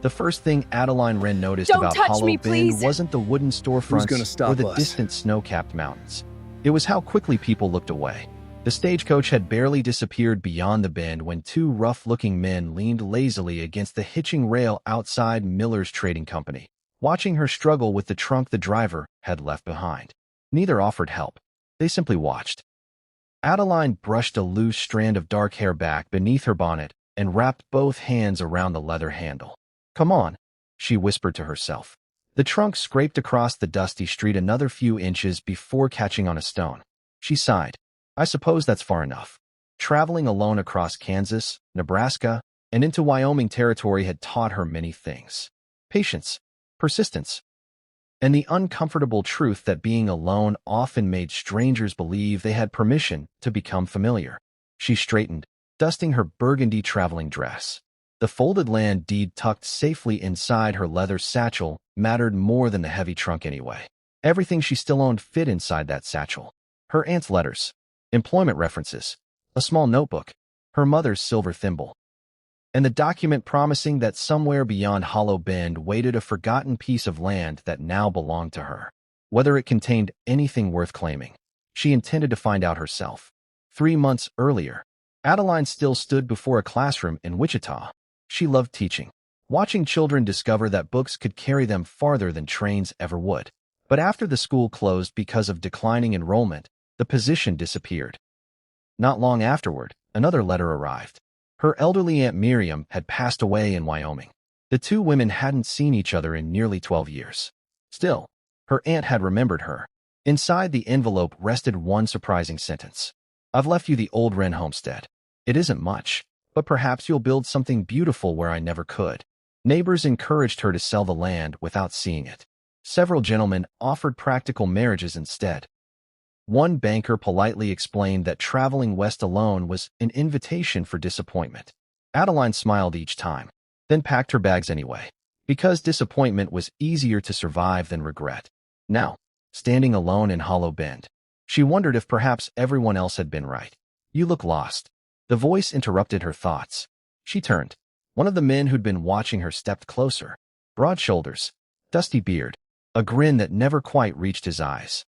The first thing Adeline Wren noticed Don't about touch Hollow me, Bend please. wasn't the wooden Who's gonna storefronts stop or the us? distant snow-capped mountains. It was how quickly people looked away. The stagecoach had barely disappeared beyond the bend when two rough-looking men leaned lazily against the hitching rail outside Miller's Trading Company, watching her struggle with the trunk the driver had left behind. Neither offered help. They simply watched. Adeline brushed a loose strand of dark hair back beneath her bonnet and wrapped both hands around the leather handle. "Come on," she whispered to herself. The trunk scraped across the dusty street another few inches before catching on a stone. She sighed. I suppose that's far enough. Traveling alone across Kansas, Nebraska, and into Wyoming territory had taught her many things. Patience, persistence, and the uncomfortable truth that being alone often made strangers believe they had permission to become familiar. She straightened, dusting her burgundy traveling dress. The folded land deed tucked safely inside her leather satchel mattered more than the heavy trunk anyway. Everything she still owned fit inside that satchel. Her aunt's letters, employment references, a small notebook, her mother's silver thimble, and the document promising that somewhere beyond Hollow Bend waited a forgotten piece of land that now belonged to her. Whether it contained anything worth claiming, she intended to find out herself. 3 months earlier, Adeline still stood before a classroom in Wichita. She loved teaching, watching children discover that books could carry them farther than trains ever would. But after the school closed because of declining enrollment, the position disappeared. Not long afterward, another letter arrived. Her elderly Aunt Miriam had passed away in Wyoming. The two women hadn't seen each other in nearly 12 years. Still, her aunt had remembered her. Inside the envelope rested one surprising sentence. "I've left you the old Wren homestead. It isn't much, but perhaps you'll build something beautiful where I never could." Neighbors encouraged her to sell the land without seeing it. Several gentlemen offered practical marriages instead. One banker politely explained that traveling west alone was an invitation for disappointment. Adeline smiled each time, then packed her bags anyway, because disappointment was easier to survive than regret. Now, standing alone in Hollow Bend, she wondered if perhaps everyone else had been right. "You look lost." The voice interrupted her thoughts. She turned. One of the men who'd been watching her stepped closer. Broad shoulders, dusty beard, a grin that never quite reached his eyes.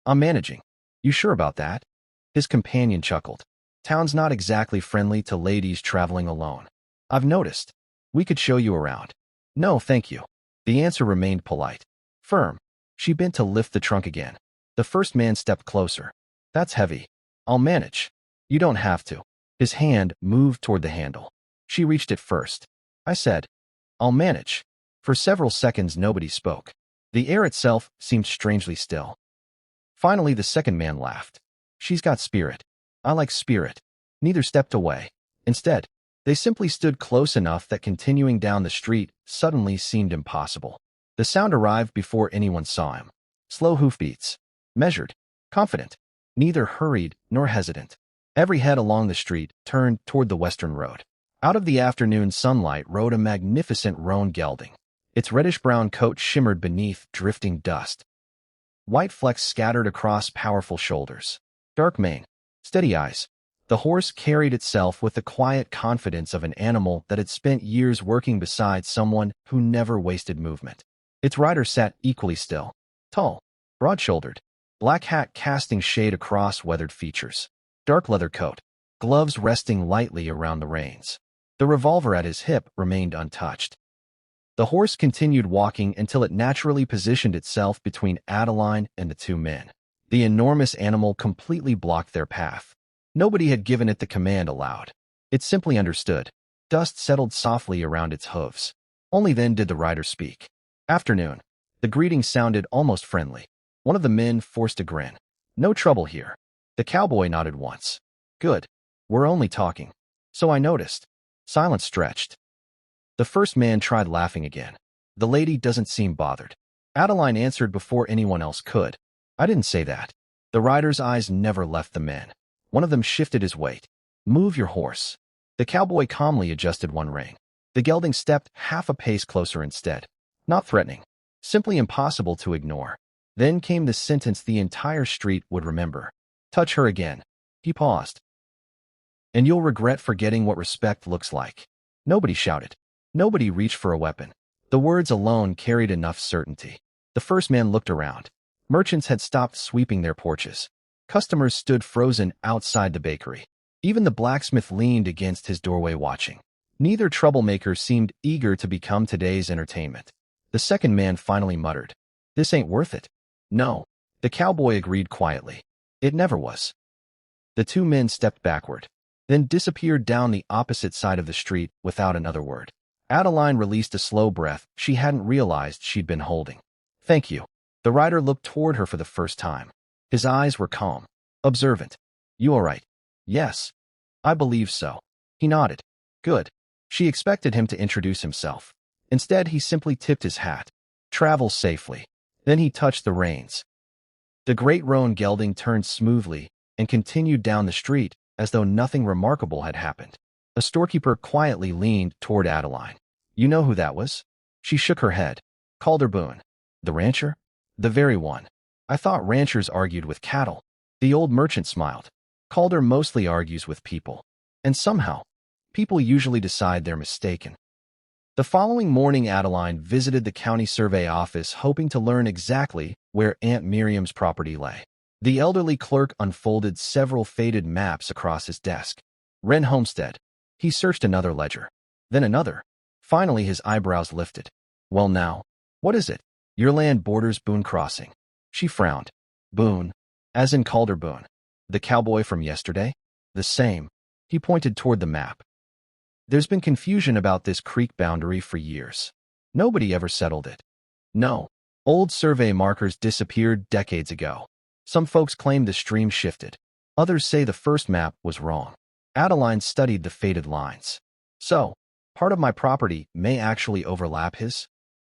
"I'm managing." "You sure about that?" His companion chuckled. "Town's not exactly friendly to ladies traveling alone. I've noticed. We could show you around." "No, thank you." The answer remained polite. Firm. She bent to lift the trunk again. The first man stepped closer. "That's heavy. I'll manage." "You don't have to." His hand moved toward the handle. She reached it first. "I said, I'll manage." For several seconds nobody spoke. The air itself seemed strangely still. Finally, the second man laughed. "She's got spirit. I like spirit." Neither stepped away. Instead, they simply stood close enough that continuing down the street suddenly seemed impossible. The sound arrived before anyone saw him. Slow hoofbeats. Measured. Confident. Neither hurried nor hesitant. Every head along the street turned toward the western road. Out of the afternoon sunlight rode a magnificent roan gelding. Its reddish-brown coat shimmered beneath drifting dust. White flecks scattered across powerful shoulders. Dark mane. Steady eyes. The horse carried itself with the quiet confidence of an animal that had spent years working beside someone who never wasted movement. Its rider sat equally still. Tall. Broad-shouldered. Black hat casting shade across weathered features. Dark leather coat. Gloves resting lightly around the reins. The revolver at his hip remained untouched. The horse continued walking until it naturally positioned itself between Adeline and the two men. The enormous animal completely blocked their path. Nobody had given it the command aloud. It simply understood. Dust settled softly around its hooves. Only then did the rider speak. "Afternoon." The greeting sounded almost friendly. One of the men forced a grin. "No trouble here." The cowboy nodded once. "Good. We're only talking." "So I noticed." Silence stretched. The first man tried laughing again. "The lady doesn't seem bothered." Adeline answered before anyone else could. "I didn't say that." The rider's eyes never left the men. One of them shifted his weight. "Move your horse." The cowboy calmly adjusted one rein. The gelding stepped half a pace closer instead. Not threatening. Simply impossible to ignore. Then came the sentence the entire street would remember. "Touch her again." He paused. "And you'll regret forgetting what respect looks like." Nobody shouted. Nobody reached for a weapon. The words alone carried enough certainty. The first man looked around. Merchants had stopped sweeping their porches. Customers stood frozen outside the bakery. Even the blacksmith leaned against his doorway watching. Neither troublemaker seemed eager to become today's entertainment. The second man finally muttered, "This ain't worth it." "No." The cowboy agreed quietly. "It never was." The two men stepped backward, then disappeared down the opposite side of the street without another word. Adeline released a slow breath she hadn't realized she'd been holding. "Thank you." The rider looked toward her for the first time. His eyes were calm, observant. "You all right?" "Yes. I believe so." He nodded. "Good." She expected him to introduce himself. Instead, he simply tipped his hat. "Travel safely." Then he touched the reins. The great Roan gelding turned smoothly and continued down the street as though nothing remarkable had happened. A storekeeper quietly leaned toward Adeline. "You know who that was?" She shook her head. "Calder Boone." "The rancher?" "The very one." "I thought ranchers argued with cattle." The old merchant smiled. "Calder mostly argues with people. And somehow, people usually decide they're mistaken." The following morning, Adeline visited the county survey office hoping to learn exactly where Aunt Miriam's property lay. The elderly clerk unfolded several faded maps across his desk. Wren Homestead. He searched another ledger, then another. Finally, his eyebrows lifted. "Well now, what is it?" "Your land borders Boone Crossing." She frowned. "Boone? As in Calder Boone? The cowboy from yesterday?" "The same." He pointed toward the map. "There's been confusion about this creek boundary for years. Nobody ever settled it." "No. Old survey markers disappeared decades ago. Some folks claim the stream shifted. Others say the first map was wrong." Adeline studied the faded lines. "So, part of my property may actually overlap his?"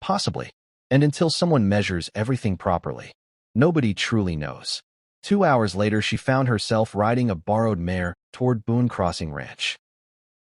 "Possibly. And until someone measures everything properly, nobody truly knows." 2 hours later, she found herself riding a borrowed mare toward Boone Crossing Ranch.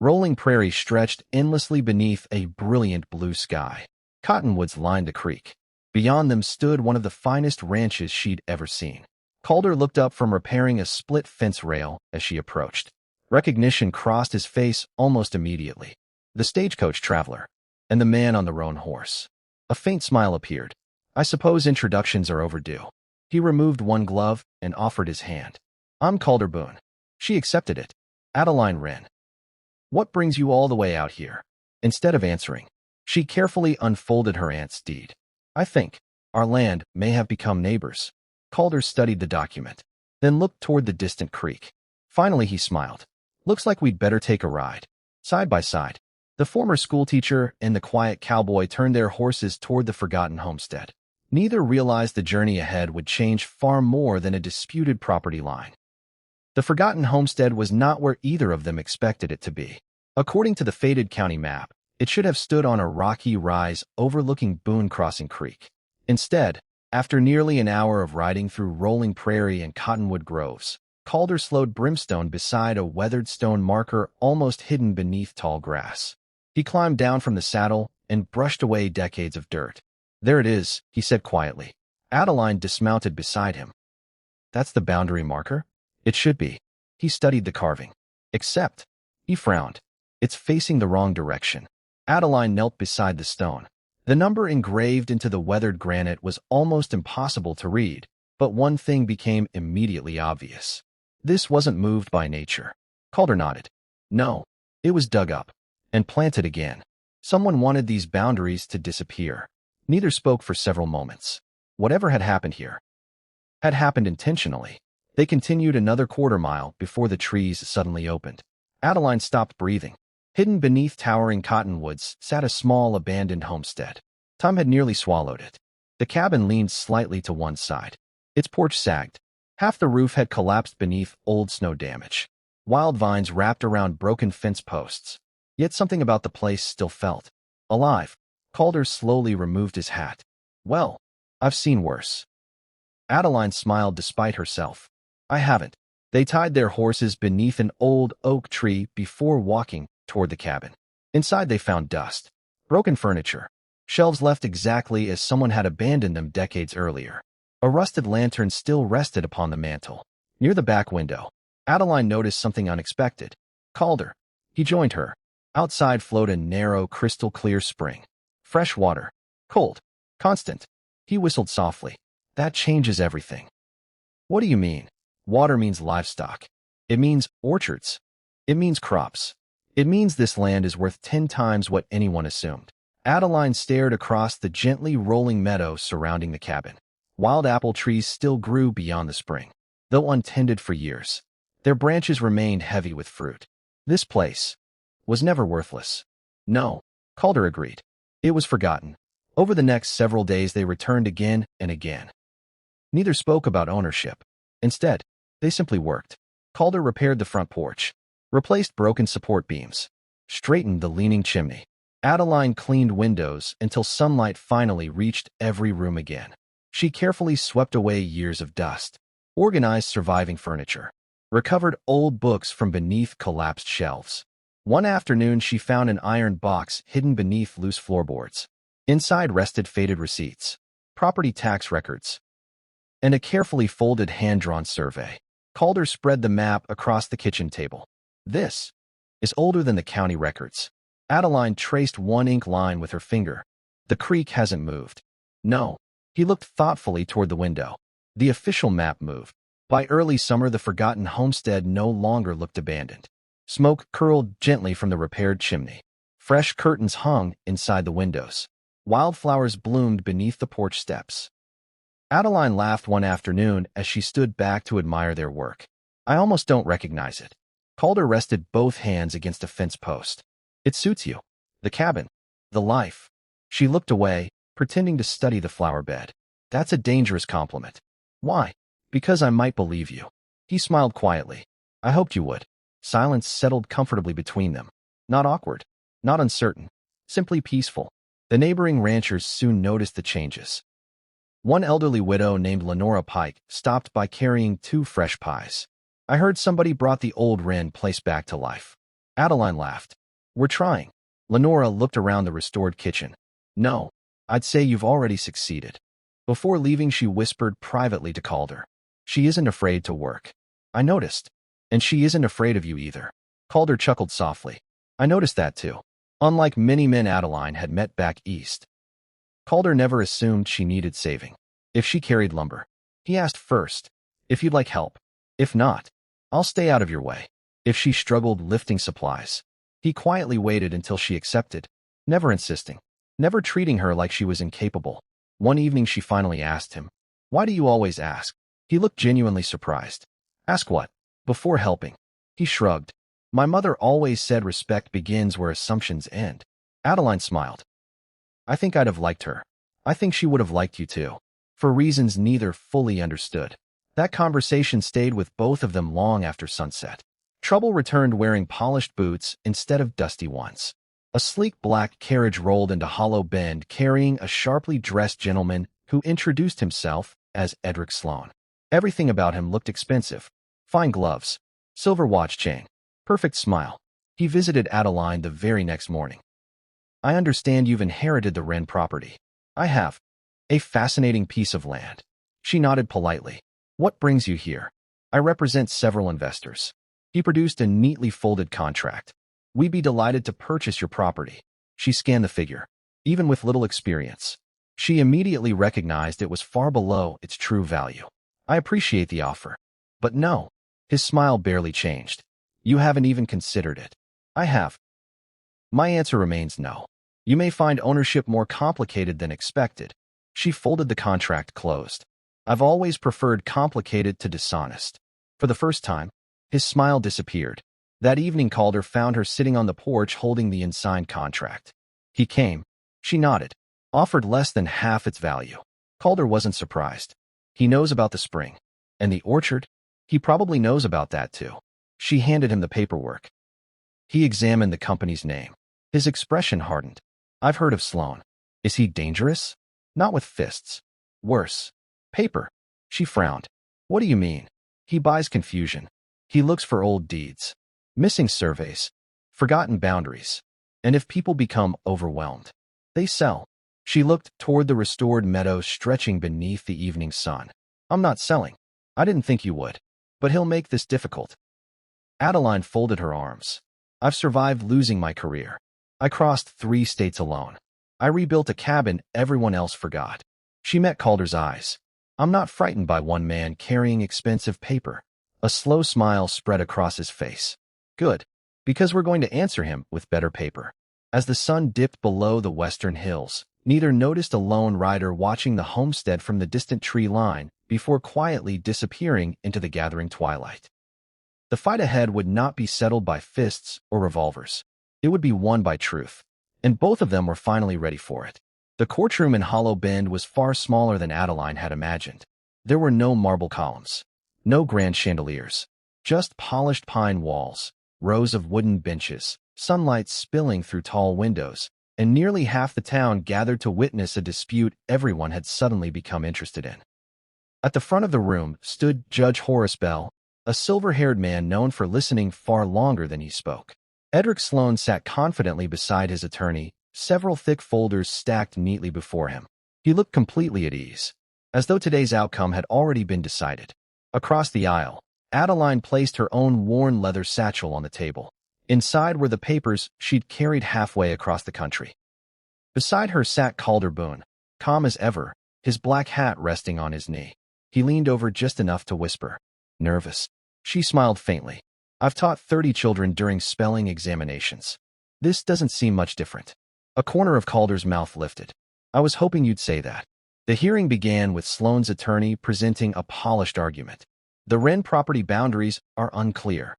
Rolling prairie stretched endlessly beneath a brilliant blue sky. Cottonwoods lined the creek. Beyond them stood one of the finest ranches she'd ever seen. Calder looked up from repairing a split fence rail as she approached. Recognition crossed his face almost immediately. The stagecoach traveler, and the man on the roan horse. A faint smile appeared. "I suppose introductions are overdue." He removed one glove and offered his hand. "I'm Calder Boone." She accepted it. "Adeline Wren. What brings you all the way out here?" Instead of answering, she carefully unfolded her aunt's deed. "I think our land may have become neighbors." Calder studied the document, then looked toward the distant creek. Finally, he smiled. "Looks like we'd better take a ride." Side by side, the former schoolteacher and the quiet cowboy turned their horses toward the forgotten homestead. Neither realized the journey ahead would change far more than a disputed property line. The forgotten homestead was not where either of them expected it to be. According to the faded county map, it should have stood on a rocky rise overlooking Boone Crossing Creek. Instead, after nearly an hour of riding through rolling prairie and cottonwood groves, Calder slowed Brimstone beside a weathered stone marker almost hidden beneath tall grass. He climbed down from the saddle and brushed away decades of dirt. "There it is," he said quietly. Adeline dismounted beside him. "That's the boundary marker?" "It should be." He studied the carving. "Except," he frowned, "it's facing the wrong direction." Adeline knelt beside the stone. The number engraved into the weathered granite was almost impossible to read, but one thing became immediately obvious. This wasn't moved by nature. Calder nodded. "No, it was dug up and planted again. Someone wanted these boundaries to disappear." Neither spoke for several moments. Whatever had happened here had happened intentionally. They continued another quarter-mile before the trees suddenly opened. Adeline stopped breathing. Hidden beneath towering cottonwoods sat a small abandoned homestead. Time had nearly swallowed it. The cabin leaned slightly to one side. Its porch sagged. Half the roof had collapsed beneath old snow damage. Wild vines wrapped around broken fence posts. Yet something about the place still felt alive. Calder slowly removed his hat. "Well, I've seen worse." Adeline smiled despite herself. "I haven't." They tied their horses beneath an old oak tree before walking toward the cabin. Inside they found dust, broken furniture, shelves left exactly as someone had abandoned them decades earlier. A rusted lantern still rested upon the mantel. Near the back window, Adeline noticed something unexpected. "Calder." He joined her. Outside flowed a narrow, crystal-clear spring. Fresh water. Cold. Constant. He whistled softly. That changes everything. What do you mean? Water means livestock. It means orchards. It means crops. It means this land is worth 10 times what anyone assumed. Adeline stared across the gently rolling meadow surrounding the cabin. Wild apple trees still grew beyond the spring, though untended for years. Their branches remained heavy with fruit. This place was never worthless. No, Calder agreed. It was forgotten. Over the next several days they returned again and again. Neither spoke about ownership. Instead, they simply worked. Calder repaired the front porch, replaced broken support beams, straightened the leaning chimney. Adeline cleaned windows until sunlight finally reached every room again. She carefully swept away years of dust, organized surviving furniture, recovered old books from beneath collapsed shelves. One afternoon she found an iron box hidden beneath loose floorboards. Inside rested faded receipts, property tax records, and a carefully folded hand-drawn survey. Calder spread the map across the kitchen table. This is older than the county records. Adeline traced one ink line with her finger. The creek hasn't moved. No. He looked thoughtfully toward the window. The official map moved. By early summer, the forgotten homestead no longer looked abandoned. Smoke curled gently from the repaired chimney. Fresh curtains hung inside the windows. Wildflowers bloomed beneath the porch steps. Adeline laughed one afternoon as she stood back to admire their work. I almost don't recognize it. Calder rested both hands against a fence post. It suits you. The cabin. The life. She looked away, pretending to study the flower bed. That's a dangerous compliment. Why? Because I might believe you. He smiled quietly. I hoped you would. Silence settled comfortably between them. Not awkward. Not uncertain. Simply peaceful. The neighboring ranchers soon noticed the changes. One elderly widow named Lenora Pike stopped by carrying 2 fresh pies. I heard somebody brought the old wren place back to life. Adeline laughed. We're trying. Lenora looked around the restored kitchen. No, I'd say you've already succeeded. Before leaving, she whispered privately to Calder. She isn't afraid to work. I noticed. And she isn't afraid of you either. Calder chuckled softly. I noticed that too. Unlike many men Adeline had met back east, Calder never assumed she needed saving. If she carried lumber, he asked first, if you'd like help. If not, I'll stay out of your way. If she struggled lifting supplies, he quietly waited until she accepted, never insisting, never treating her like she was incapable. One evening she finally asked him, why do you always ask? He looked genuinely surprised. Ask what? Before helping. He shrugged. My mother always said respect begins where assumptions end. Adeline smiled. I think I'd have liked her. I think she would have liked you too. For reasons neither fully understood. That conversation stayed with both of them long after sunset. Trouble returned wearing polished boots instead of dusty ones. A sleek black carriage rolled into Hollow Bend carrying a sharply dressed gentleman who introduced himself as Edric Sloan. Everything about him looked expensive. Fine gloves, silver watch chain, perfect smile. He visited Adeline the very next morning. I understand you've inherited the Wren property. I have. A fascinating piece of land. She nodded politely. What brings you here? I represent several investors. He produced a neatly folded contract. We'd be delighted to purchase your property. She scanned the figure. Even with little experience, she immediately recognized it was far below its true value. I appreciate the offer. But no. His smile barely changed. You haven't even considered it. I have. My answer remains no. You may find ownership more complicated than expected. She folded the contract closed. I've always preferred complicated to dishonest. For the first time, his smile disappeared. That evening Calder found her sitting on the porch holding the unsigned contract. He came. She nodded. Offered less than half its value. Calder wasn't surprised. He knows about the spring. And the orchard? He probably knows about that too. She handed him the paperwork. He examined the company's name. His expression hardened. I've heard of Sloan. Is he dangerous? Not with fists. Worse. Paper. She frowned. What do you mean? He buys confusion. He looks for old deeds. Missing surveys. Forgotten boundaries. And if people become overwhelmed, they sell. She looked toward the restored meadow stretching beneath the evening sun. I'm not selling. I didn't think you would. But he'll make this difficult. Adeline folded her arms. I've survived losing my career. I crossed 3 states alone. I rebuilt a cabin everyone else forgot. She met Calder's eyes. I'm not frightened by one man carrying expensive paper. A slow smile spread across his face. Good, because we're going to answer him with better paper. As the sun dipped below the western hills, neither noticed a lone rider watching the homestead from the distant tree line before quietly disappearing into the gathering twilight. The fight ahead would not be settled by fists or revolvers. It would be won by truth, and both of them were finally ready for it. The courtroom in Hollow Bend was far smaller than Adeline had imagined. There were no marble columns, no grand chandeliers, just polished pine walls, rows of wooden benches, sunlight spilling through tall windows, and nearly half the town gathered to witness a dispute everyone had suddenly become interested in. At the front of the room stood Judge Horace Bell, a silver-haired man known for listening far longer than he spoke. Edric Sloan sat confidently beside his attorney, several thick folders stacked neatly before him. He looked completely at ease, as though today's outcome had already been decided. Across the aisle, Adeline placed her own worn leather satchel on the table. Inside were the papers she'd carried halfway across the country. Beside her sat Calder Boone, calm as ever, his black hat resting on his knee. He leaned over just enough to whisper, "Nervous." She smiled faintly. "I've taught 30 children during spelling examinations. This doesn't seem much different." A corner of Calder's mouth lifted. "I was hoping you'd say that." The hearing began with Sloan's attorney presenting a polished argument. The Wren property boundaries are unclear.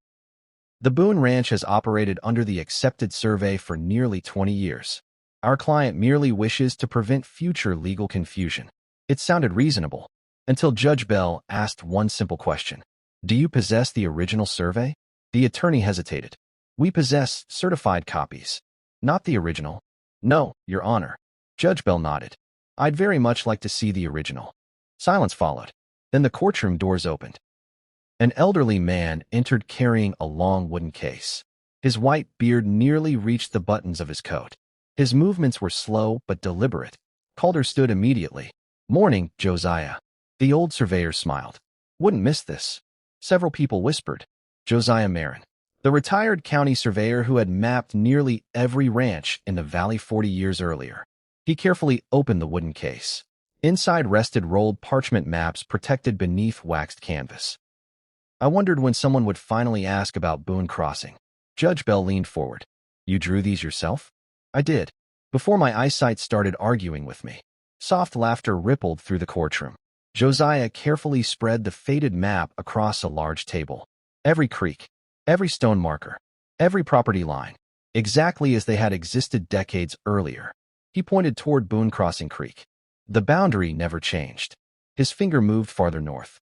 The Boone Ranch has operated under the accepted survey for nearly 20 years. Our client merely wishes to prevent future legal confusion. It sounded reasonable, until Judge Bell asked one simple question. "Do you possess the original survey?" The attorney hesitated. "We possess certified copies. Not the original." "No, Your Honor." Judge Bell nodded. "I'd very much like to see the original." Silence followed. Then the courtroom doors opened. An elderly man entered carrying a long wooden case. His white beard nearly reached the buttons of his coat. His movements were slow but deliberate. Calder stood immediately. "Morning, Josiah." The old surveyor smiled. "Wouldn't miss this." Several people whispered. Josiah Marin, the retired county surveyor who had mapped nearly every ranch in the valley 40 years earlier. He carefully opened the wooden case. Inside rested rolled parchment maps protected beneath waxed canvas. "I wondered when someone would finally ask about Boone Crossing." Judge Bell leaned forward. "You drew these yourself?" "I did. Before my eyesight started arguing with me." Soft laughter rippled through the courtroom. Josiah carefully spread the faded map across a large table. Every creek, every stone marker, every property line, exactly as they had existed decades earlier. He pointed toward Boone Crossing Creek. The boundary never changed. His finger moved farther north.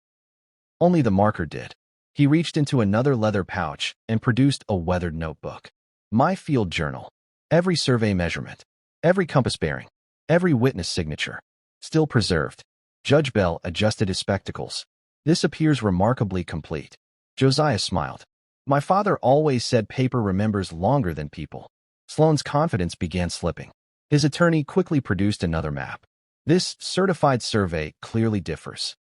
Only the marker did. He reached into another leather pouch and produced a weathered notebook. My field journal. Every survey measurement, every compass bearing, every witness signature, still preserved. Judge Bell adjusted his spectacles. "This appears remarkably complete." Josiah smiled. "My father always said paper remembers longer than people." Sloan's confidence began slipping. His attorney quickly produced another map. "This certified survey clearly differs."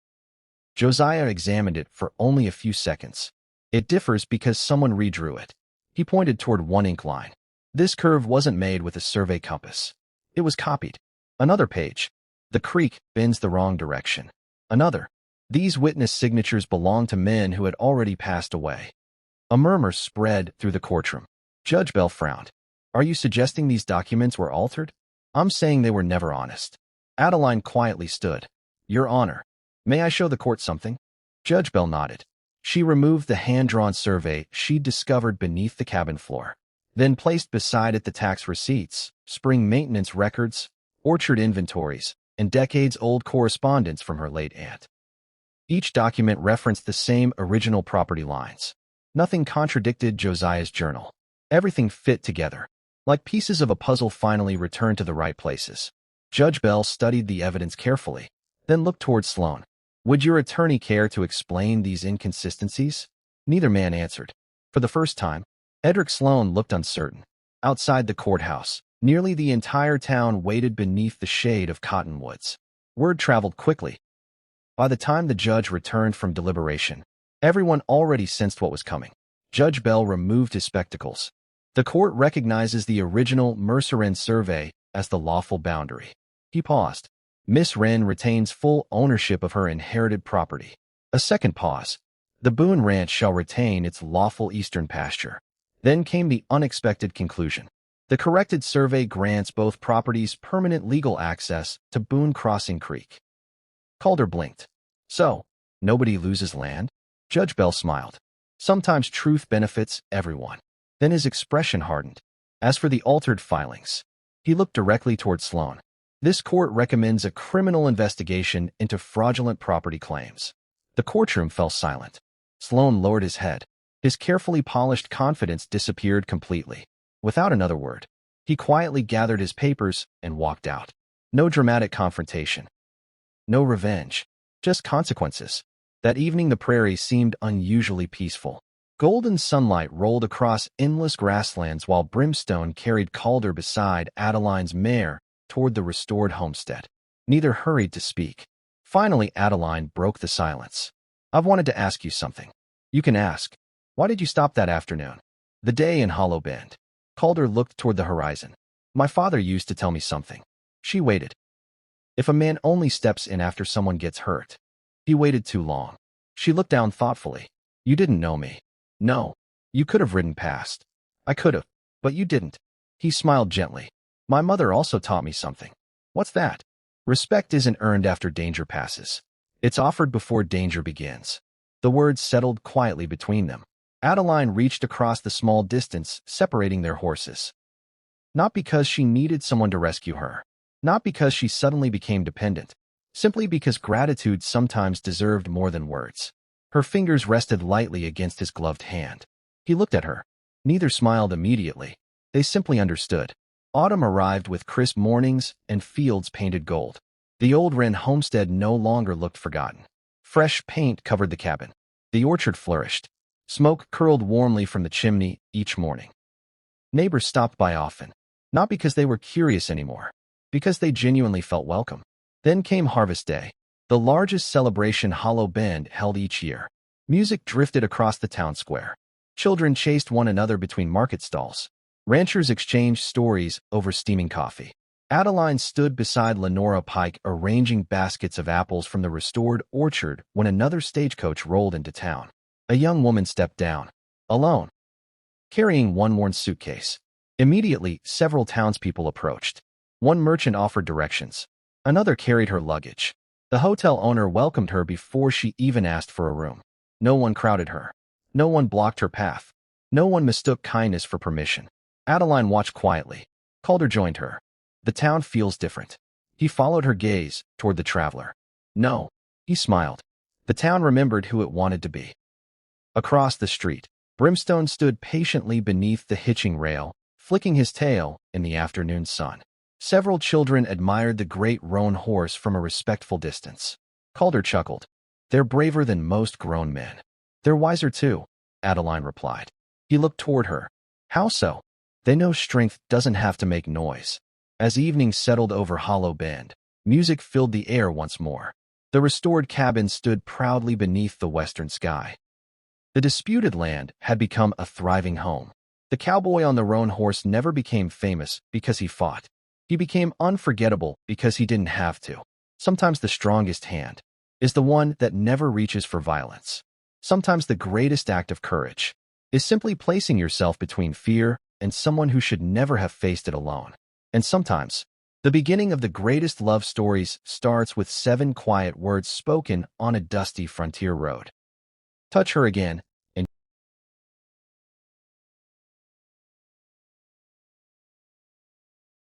Josiah examined it for only a few seconds. "It differs because someone redrew it." He pointed toward one ink line. "This curve wasn't made with a survey compass. It was copied." Another page. "The creek bends the wrong direction." Another. "These witness signatures belong to men who had already passed away." A murmur spread through the courtroom. Judge Bell frowned. "Are you suggesting these documents were altered?" "I'm saying they were never honest." Adeline quietly stood. "Your Honor, may I show the court something?" Judge Bell nodded. She removed the hand-drawn survey she'd discovered beneath the cabin floor, then placed beside it the tax receipts, spring maintenance records, orchard inventories, and decades-old correspondence from her late aunt. Each document referenced the same original property lines. Nothing contradicted Josiah's journal. Everything fit together, like pieces of a puzzle finally returned to the right places. Judge Bell studied the evidence carefully, then looked toward Sloan. "Would your attorney care to explain these inconsistencies?" Neither man answered. For the first time, Edric Sloan looked uncertain. Outside the courthouse, nearly the entire town waited beneath the shade of cottonwoods. Word traveled quickly. By the time the judge returned from deliberation, everyone already sensed what was coming. Judge Bell removed his spectacles. The court recognizes the original Mercer survey as the lawful boundary. He paused. Miss Wren retains full ownership of her inherited property. A second pause. The Boone Ranch shall retain its lawful eastern pasture. Then came the unexpected conclusion. The corrected survey grants both properties permanent legal access to Boone Crossing Creek. Calder blinked. So, nobody loses land? Judge Bell smiled. Sometimes truth benefits everyone. Then his expression hardened. As for the altered filings, he looked directly toward Sloan. This court recommends a criminal investigation into fraudulent property claims. The courtroom fell silent. Sloan lowered his head. His carefully polished confidence disappeared completely. Without another word, he quietly gathered his papers and walked out. No dramatic confrontation. No revenge. Just consequences. That evening the prairie seemed unusually peaceful. Golden sunlight rolled across endless grasslands while Brimstone carried Calder beside Adeline's mare toward the restored homestead. Neither hurried to speak. Finally, Adeline broke the silence. I've wanted to ask you something. You can ask. Why did you stop that afternoon? The day in Hollow Bend. Calder looked toward the horizon. My father used to tell me something. She waited. If a man only steps in after someone gets hurt. He waited too long. She looked down thoughtfully. You didn't know me. No. You could have ridden past. I could have, but you didn't. He smiled gently. My mother also taught me something. What's that? Respect isn't earned after danger passes. It's offered before danger begins. The words settled quietly between them. Adeline reached across the small distance separating their horses. Not because she needed someone to rescue her. Not because she suddenly became dependent. Simply because gratitude sometimes deserved more than words. Her fingers rested lightly against his gloved hand. He looked at her. Neither smiled immediately. They simply understood. Autumn arrived with crisp mornings and fields painted gold. The old Wren homestead no longer looked forgotten. Fresh paint covered the cabin. The orchard flourished. Smoke curled warmly from the chimney each morning. Neighbors stopped by often. Not because they were curious anymore. Because they genuinely felt welcome. Then came Harvest Day, the largest celebration Hollow Bend held each year. Music drifted across the town square. Children chased one another between market stalls. Ranchers exchanged stories over steaming coffee. Adeline stood beside Lenora Pike arranging baskets of apples from the restored orchard when another stagecoach rolled into town. A young woman stepped down, alone, carrying one worn suitcase. Immediately, several townspeople approached. One merchant offered directions. Another carried her luggage. The hotel owner welcomed her before she even asked for a room. No one crowded her. No one blocked her path. No one mistook kindness for permission. Adeline watched quietly. Calder joined her. The town feels different. He followed her gaze toward the traveler. No, he smiled. The town remembered who it wanted to be. Across the street, Brimstone stood patiently beneath the hitching rail, flicking his tail in the afternoon sun. Several children admired the great roan horse from a respectful distance. Calder chuckled. They're braver than most grown men. They're wiser too, Adeline replied. He looked toward her. How so? They know strength doesn't have to make noise. As evening settled over Hollow Bend, music filled the air once more. The restored cabin stood proudly beneath the western sky. The disputed land had become a thriving home. The cowboy on the roan horse never became famous because he fought. He became unforgettable because he didn't have to. Sometimes the strongest hand is the one that never reaches for violence. Sometimes the greatest act of courage is simply placing yourself between fear and someone who should never have faced it alone. And sometimes, the beginning of the greatest love stories starts with 7 quiet words spoken on a dusty frontier road. Touch her again,